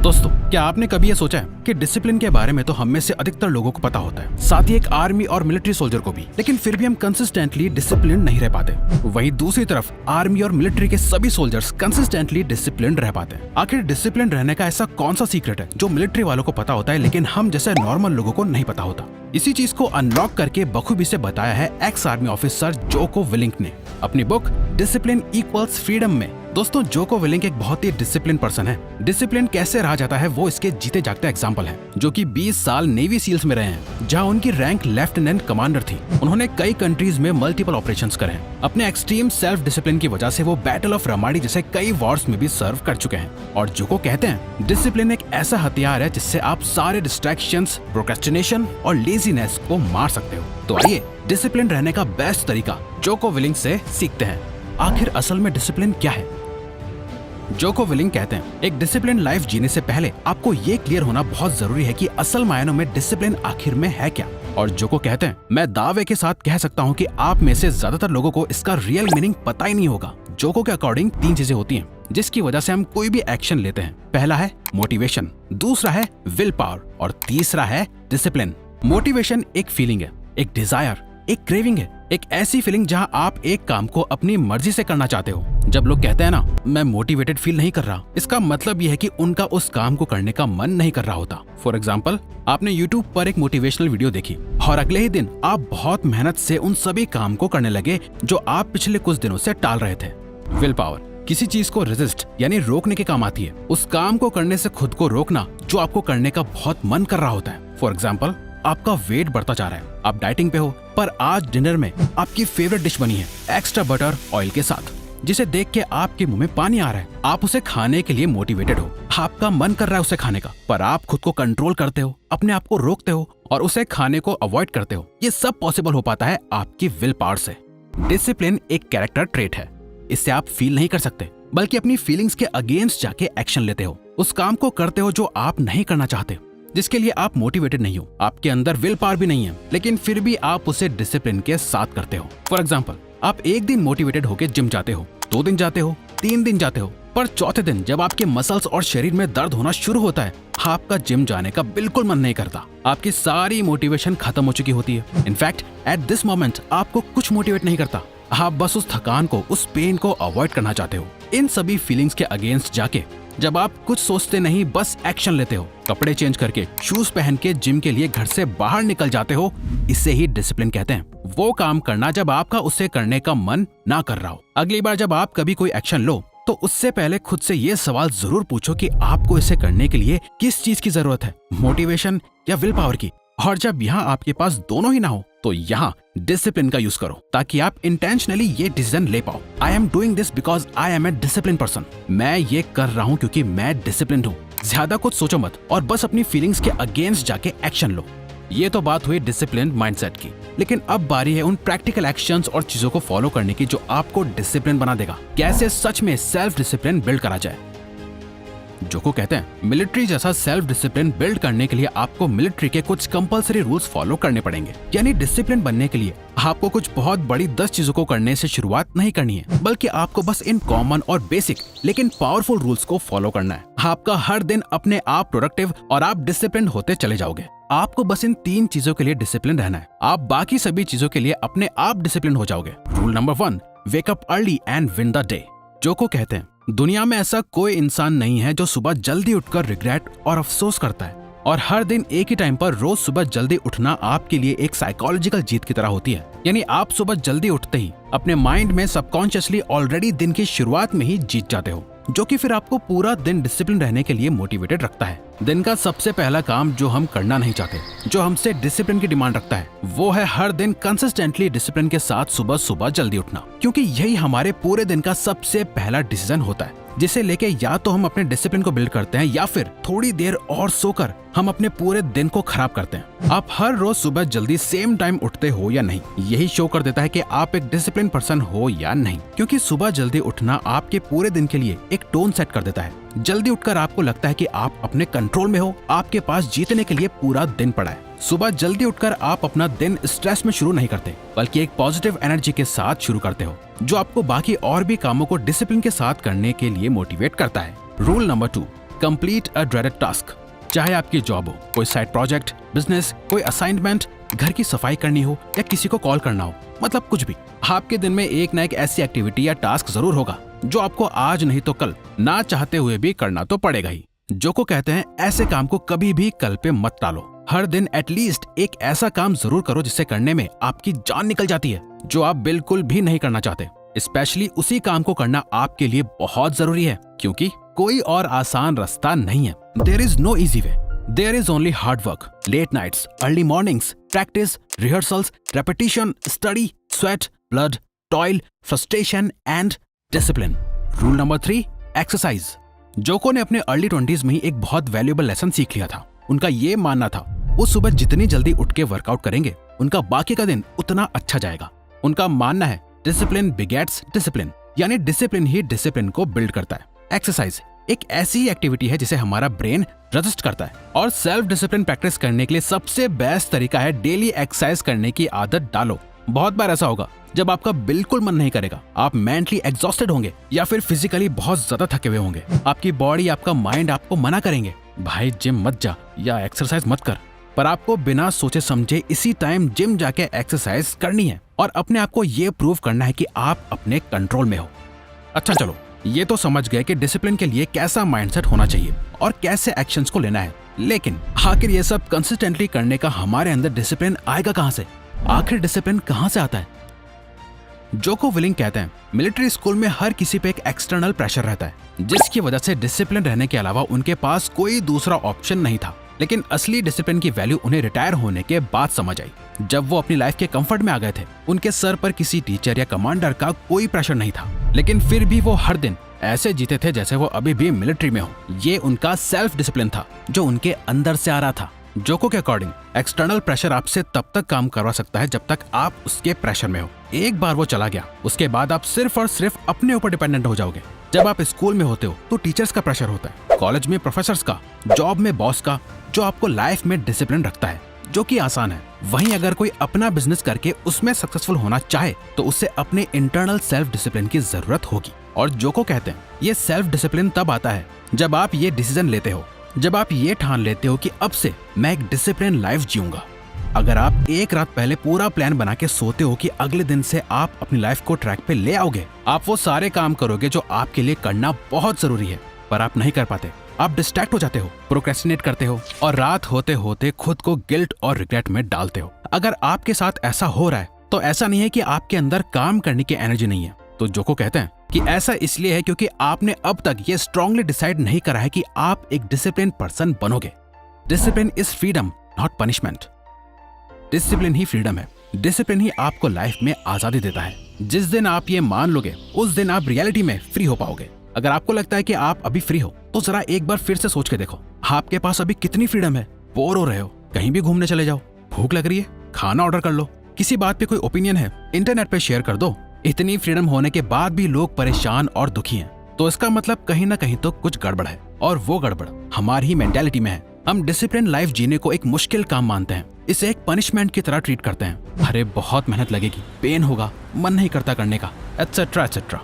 दोस्तों, क्या आपने कभी ये सोचा है कि डिसिप्लिन के बारे में तो हम में से अधिकतर लोगों को पता होता है, साथ ही एक आर्मी और मिलिट्री सोल्जर को भी, लेकिन फिर भी हम कंसिस्टेंटली डिसिप्लिन नहीं रह पाते। वहीं दूसरी तरफ आर्मी और मिलिट्री के सभी सोल्जर्स कंसिस्टेंटली डिसिप्लिन रह पाते हैं। आखिर डिसिप्लिन रहने का ऐसा कौन सा सीक्रेट है जो मिलिट्री वालों को पता होता है लेकिन हम जैसे नॉर्मल लोगों को नहीं पता होता? इसी चीज को अनलॉक करके बखूबी से बताया है एक्स आर्मी ऑफिसर जोको विलिंक ने अपनी बुक डिसिप्लिन इक्वल्स फ्रीडम में। दोस्तों, जोको विलिंक एक बहुत ही डिसिप्लिन पर्सन है। डिसिप्लिन कैसे रहा जाता है वो इसके जीते जागते एग्जाम्पल है, जो कि 20 साल नेवी सील्स में रहे हैं, जहां उनकी रैंक लेफ्टिनेंट कमांडर थी। उन्होंने कई कंट्रीज में मल्टीपल ऑपरेशंस करे हैं। अपने एक्सट्रीम सेल्फ डिसिप्लिन की वजह से वो बैटल ऑफ रमाडी जैसे कई वॉर्स में भी सर्व कर चुके हैं। और जोको कहते हैं डिसिप्लिन एक ऐसा हथियार है जिससे आप सारे डिस्ट्रैक्शंस, प्रोक्रेस्टिनेशन और लेजीनेस को मार सकते हो। तो आइए डिसिप्लिन रहने का बेस्ट तरीका जोको विलिंक से सीखते हैं। आखिर असल में डिसिप्लिन क्या है? जोको विलिंक कहते हैं एक डिसिप्लिन लाइफ जीने से पहले आपको ये क्लियर होना बहुत जरूरी है कि असल मायनों में डिसिप्लिन आखिर में है क्या। और जोको कहते हैं मैं दावे के साथ कह सकता हूँ कि आप में से ज्यादातर लोगों को इसका रियल मीनिंग पता ही नहीं होगा। जोको के अकॉर्डिंग 3 चीजें होती हैं जिसकी वजह से हम कोई भी एक्शन लेते हैं। पहला है मोटिवेशन, दूसरा है विल पावर और तीसरा है डिसिप्लिन। मोटिवेशन एक फीलिंग है, एक डिजायर, एक क्रेविंग है, एक ऐसी फीलिंग जहां आप एक काम को अपनी मर्जी से करना चाहते हो। जब लोग कहते हैं ना मैं मोटिवेटेड फील नहीं कर रहा, इसका मतलब यह है कि उनका उस काम को करने का मन नहीं कर रहा होता। फॉर एग्जाम्पल, आपने यूट्यूब पर एक मोटिवेशनल वीडियो देखी और अगले ही दिन आप बहुत मेहनत से उन सभी काम को करने लगे जो आप पिछले कुछ दिनों से टाल रहे थे। विल पावर किसी चीज को रेजिस्ट यानी रोकने के काम आती है। उस काम को करने से खुद को रोकना जो आपको करने का बहुत मन कर रहा होता है। फॉर एग्जाम्पल, आपका वेट बढ़ता जा रहा है, आप डाइटिंग पे हो, पर आज डिनर में आपकी फेवरेट डिश बनी है एक्स्ट्रा बटर ऑयल के साथ, जिसे देख के आपके मुंह में पानी आ रहा है। आप उसे खाने के लिए मोटिवेटेड हो, आपका मन कर रहा है उसे खाने का, पर आप खुद को कंट्रोल करते हो, अपने आप को रोकते हो और उसे खाने को अवॉइड करते हो। ये सब पॉसिबल हो पाता है आपकी विल पावर से। डिसिप्लिन एक कैरेक्टर ट्रेट है। इससे आप फील नहीं कर सकते, बल्कि अपनी फीलिंग्स के अगेंस्ट जाके एक्शन लेते हो। उस काम को करते हो जो आप नहीं करना चाहते, जिसके लिए आप मोटिवेटेड नहीं हो, आपके अंदर विल पावर भी नहीं है, लेकिन फिर भी आप उसे डिसिप्लिन के साथ करते हो। फॉर एग्जाम्पल, आप एक दिन मोटिवेटेड होकर जिम जाते हो, 2 दिन जाते हो, 3 दिन जाते हो, पर चौथे दिन जब आपके मसल्स और शरीर में दर्द होना शुरू होता है, आपका जिम जाने का बिल्कुल मन नहीं करता। आपकी सारी मोटिवेशन खत्म हो चुकी होती है। इनफैक्ट एट दिस मोमेंट आपको कुछ मोटिवेट नहीं करता, आप बस उस थकान को, उस पेन को अवॉइड करना चाहते हो। इन सभी फीलिंग्स के अगेंस्ट जाके जब आप कुछ सोचते नहीं, बस एक्शन लेते हो, कपड़े चेंज करके, शूज पहन के जिम के लिए घर से बाहर निकल जाते हो, इसे ही डिसिप्लिन कहते हैं। वो काम करना जब आपका उसे करने का मन ना कर रहा हो। अगली बार जब आप कभी कोई एक्शन लो तो उससे पहले खुद से ये सवाल जरूर पूछो कि आपको इसे करने के लिए किस चीज की जरूरत है, मोटिवेशन या विल पावर की। और जब यहाँ आपके पास दोनों ही ना हो तो यहाँ डिसिप्लिन का यूज करो, ताकि आप इंटेंशनली ये डिसीजन ले पाओ। I am doing this because I am a discipline person. मैं ये कर रहा हूँ क्योंकि मैं डिसिप्लिन हूँ। ज्यादा कुछ सोचो मत और बस अपनी फीलिंग्स के अगेंस्ट जाके एक्शन लो। ये तो बात हुई डिसिप्लिन माइंडसेट की, लेकिन अब बारी है उन प्रैक्टिकल एक्शंस और चीजों को फॉलो करने की जो आपको डिसिप्लिन बना देगा। कैसे सच में सेल्फ डिसिप्लिन बिल्ड करा जाए। जोको कहते हैं मिलिट्री जैसा सेल्फ डिसिप्लिन बिल्ड करने के लिए आपको मिलिट्री के कुछ कंपलसरी रूल्स फॉलो करने पड़ेंगे। यानी डिसिप्लिन बनने के लिए आपको कुछ बहुत बड़ी 10 चीजों को करने से शुरुआत नहीं करनी है, बल्कि आपको बस इन कॉमन और बेसिक लेकिन पावरफुल रूल्स को फॉलो करना है। आपका हर दिन अपने आप प्रोडक्टिव और आप डिसिप्लिन होते चले जाओगे। आपको बस इन 3 चीजों के लिए डिसिप्लिन रहना है, आप बाकी सभी चीजों के लिए अपने आप डिसिप्लिन हो जाओगे। Rule number 1, wake up early and win the day. Jocko कहते हैं दुनिया में ऐसा कोई इंसान नहीं है जो सुबह जल्दी उठकर रिग्रेट और अफसोस करता है, और हर दिन एक ही टाइम पर रोज सुबह जल्दी उठना आपके लिए एक साइकोलॉजिकल जीत की तरह होती है। यानी आप सुबह जल्दी उठते ही अपने माइंड में सबकॉन्शियसली ऑलरेडी दिन की शुरुआत में ही जीत जाते हो, जो कि फिर आपको पूरा दिन डिसिप्लिन रहने के लिए मोटिवेटेड रखता है। दिन का सबसे पहला काम जो हम करना नहीं चाहते, जो हमसे डिसिप्लिन की डिमांड रखता है, वो है हर दिन कंसिस्टेंटली डिसिप्लिन के साथ सुबह सुबह जल्दी उठना, क्योंकि यही हमारे पूरे दिन का सबसे पहला डिसीजन होता है, जिसे लेके या तो हम अपने डिसिप्लिन को बिल्ड करते हैं या फिर थोड़ी देर और सोकर हम अपने पूरे दिन को खराब करते हैं। आप हर रोज सुबह जल्दी सेम टाइम उठते हो या नहीं, यही शो कर देता है कि आप एक डिसिप्लिन पर्सन हो या नहीं, क्योंकि सुबह जल्दी उठना आपके पूरे दिन के लिए एक टोन सेट कर देता है। जल्दी उठकर आपको लगता है कि आप अपने कंट्रोल में हो, आपके पास जीतने के लिए पूरा दिन पड़ा है। सुबह जल्दी उठकर आप अपना दिन स्ट्रेस में शुरू नहीं करते, बल्कि एक पॉजिटिव एनर्जी के साथ शुरू करते हो, जो आपको बाकी और भी कामों को डिसिप्लिन के साथ करने के लिए मोटिवेट करता है। रूल नंबर 2, कंप्लीट अ ड्रेडेड टास्क। चाहे आपकी जॉब हो, कोई साइड प्रोजेक्ट, बिजनेस, कोई असाइनमेंट, घर की सफाई करनी हो या किसी को कॉल करना हो, मतलब कुछ भी, आपके दिन में एक ना एक ऐसी एक्टिविटी या टास्क जरूर होगा जो आपको आज नहीं तो कल ना चाहते हुए भी करना तो पड़ेगा ही। जोको कहते हैं ऐसे काम को कभी भी कल पे मत टालो। हर दिन एटलीस्ट एक ऐसा काम जरूर करो जिसे करने में आपकी जान निकल जाती है, जो आप बिल्कुल भी नहीं करना चाहते। स्पेशली उसी काम को करना आपके लिए बहुत जरूरी है, क्योंकि कोई और आसान रास्ता नहीं है। There is no easy way, there is only hard work, late nights, early mornings, practice, rehearsals, repetition, study, sweat, blood, toil, frustration and discipline. Rule number 3, exercise. Jocko ने अपने अर्ली 20s में ही एक बहुत वैल्यूएबल लेसन सीख लिया था। उनका ये मानना था वो सुबह जितनी जल्दी उठ के वर्कआउट करेंगे, उनका बाकी का दिन उतना अच्छा जाएगा। उनका मानना है डिसिप्लिन बिगेट्स डिसिप्लिन, यानी डिसिप्लिन ही डिसिप्लिन को बिल्ड करता है। एक्सरसाइज एक ऐसी एक्टिविटी है जिसे हमारा ब्रेन रजिस्ट करता है, और सेल्फ डिसिप्लिन प्रैक्टिस करने के लिए सबसे बेस्ट तरीका है डेली एक्सरसाइज करने की आदत डालो। बहुत बार ऐसा होगा जब आपका बिल्कुल मन नहीं करेगा, आप मेंटली एग्जॉस्टेड होंगे या फिर फिजिकली बहुत ज्यादा थके हुए होंगे। आपकी बॉडी, आपका माइंड आपको मना करेंगे, भाई जिम मत जा या एक्सरसाइज मत कर, पर आपको बिना सोचे समझे इसी टाइम जिम जाके एक्सरसाइज करनी है और अपने आप को ये प्रूव करना है कि आप अपने कंट्रोल में हो। अच्छा चलो, ये तो समझ गए कि डिसिप्लिन के लिए कैसा माइंडसेट होना चाहिए और कैसे एक्शंस को लेना है, लेकिन आखिर ये सब कंसिस्टेंटली करने का हमारे अंदर डिसिप्लिन आएगा कहां से? आखिर डिसिप्लिन कहां से आता है? जोको विलिंग कहते हैं मिलिट्री स्कूल में हर किसी पे एक एक्सटर्नल प्रेशर रहता है, जिसकी वजह से डिसिप्लिन रहने के अलावा उनके पास कोई दूसरा ऑप्शन नहीं था। लेकिन असली डिसिप्लिन की वैल्यू उन्हें रिटायर होने के बाद समझ आई, जब वो अपनी लाइफ के कंफर्ट में आ गए थे। उनके सर पर किसी टीचर या कमांडर का कोई प्रेशर नहीं था, लेकिन फिर भी वो हर दिन ऐसे जीते थे जैसे वो अभी भी मिलिट्री में हो। ये उनका सेल्फ डिसिप्लिन था जो उनके अंदर से आ रहा था। जोको के अकॉर्डिंग एक्सटर्नल प्रेशर आपसे तब तक काम करवा सकता है जब तक आप उसके प्रेशर में हो। एक बार वो चला गया, उसके बाद आप सिर्फ और सिर्फ अपने ऊपर डिपेंडेंट हो जाओगे। जब आप स्कूल में होते हो तो टीचर्स का प्रेशर होता है, कॉलेज में प्रोफेसर्स का, जॉब में बॉस का, जो आपको लाइफ में डिसिप्लिन रखता है, जो कि आसान है। वहीं अगर कोई अपना बिजनेस करके उसमें सक्सेसफुल होना चाहे तो उसे अपने इंटरनल सेल्फ डिसिप्लिन की जरूरत होगी। और जोको कहते हैं ये सेल्फ डिसिप्लिन तब आता है जब आप ये डिसीजन लेते हो, जब आप ये ठान लेते हो कि अब से मैं एक डिसिप्लिन लाइफ जीऊंगा। अगर आप एक रात पहले पूरा प्लान बना के सोते हो कि अगले दिन से आप अपनी लाइफ को ट्रैक पे ले आओगे, आप वो सारे काम करोगे जो आपके लिए करना बहुत जरूरी है, पर आप नहीं कर पाते। आप डिस्ट्रैक्ट हो जाते हो, प्रोक्रेस्टिनेट करते हो और रात होते होते खुद को गिल्ट और रिग्रेट में डालते हो। अगर आपके साथ ऐसा हो रहा है तो ऐसा नहीं है कि आपके अंदर काम करने की एनर्जी नहीं है। तो जोको कहते हैं कि ऐसा इसलिए है क्योंकि आपने अब तक ये स्ट्रांगली डिसाइड नहीं करा है कि आप एक डिसिप्लिन पर्सन बनोगे। Discipline is freedom, not punishment. Discipline he freedom है, डिसिप्लिन ही आपको लाइफ में आजादी देता है। जिस दिन आप ये मान लोगे उस दिन आप रियलिटी में फ्री हो पाओगे। अगर आपको लगता है कि आप अभी फ्री हो तो जरा एक बार फिर से सोच के देखो, आपके पास अभी कितनी फ्रीडम है। बोर हो रहे हो, कहीं भी घूमने चले जाओ, भूख लग रही है, खाना ऑर्डर कर लो, किसी बात पे कोई ओपिनियन है, इंटरनेट पे शेयर कर दो। इतनी फ्रीडम होने के बाद भी लोग परेशान और दुखी हैं, तो इसका मतलब कहीं ना कहीं तो कुछ गड़बड़ है, और वो गड़बड़ हमारी ही मेंटालिटी में है। हम डिसिप्लिन लाइफ जीने को एक मुश्किल काम मानते हैं, इसे एक पनिशमेंट की तरह ट्रीट करते हैं। अरे बहुत मेहनत लगेगी, पेन होगा, मन नहीं करता करने का, एटसेट्रा एटसेट्रा।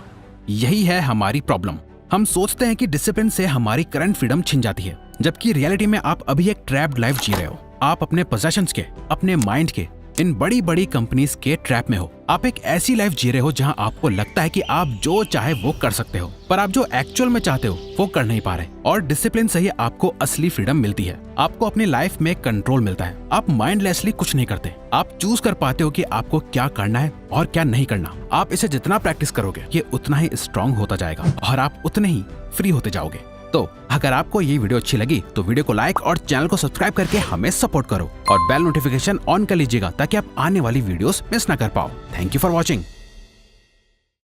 यही है हमारी प्रॉब्लम। हम सोचते हैं कि डिसिप्लिन से हमारी करंट फ्रीडम छिन जाती है, जबकि रियलिटी में आप अभी एक ट्रैप्ड लाइफ जी रहे हो। आप अपने पोजेशंस के, अपने माइंड के, इन बड़ी बड़ी कंपनीज के ट्रैप में हो। आप एक ऐसी लाइफ जी रहे हो जहां आपको लगता है कि आप जो चाहे वो कर सकते हो, पर आप जो एक्चुअल में चाहते हो वो कर नहीं पा रहे। और डिसिप्लिन से ही आपको असली फ्रीडम मिलती है, आपको अपनी लाइफ में कंट्रोल मिलता है। आप माइंडलेसली कुछ नहीं करते, आप चूज कर पाते हो कि आपको क्या करना है और क्या नहीं करना। आप इसे जितना प्रैक्टिस करोगे ये उतना ही स्ट्रांग होता जाएगा और आप उतने ही फ्री होते जाओगे। तो अगर आपको ये वीडियो अच्छी लगी तो वीडियो को लाइक और चैनल को सब्सक्राइब करके हमें सपोर्ट करो और बेल नोटिफिकेशन ऑन कर लीजिएगा ताकि आप आने वाली वीडियोस मिस ना कर पाओ। Thank you for watching.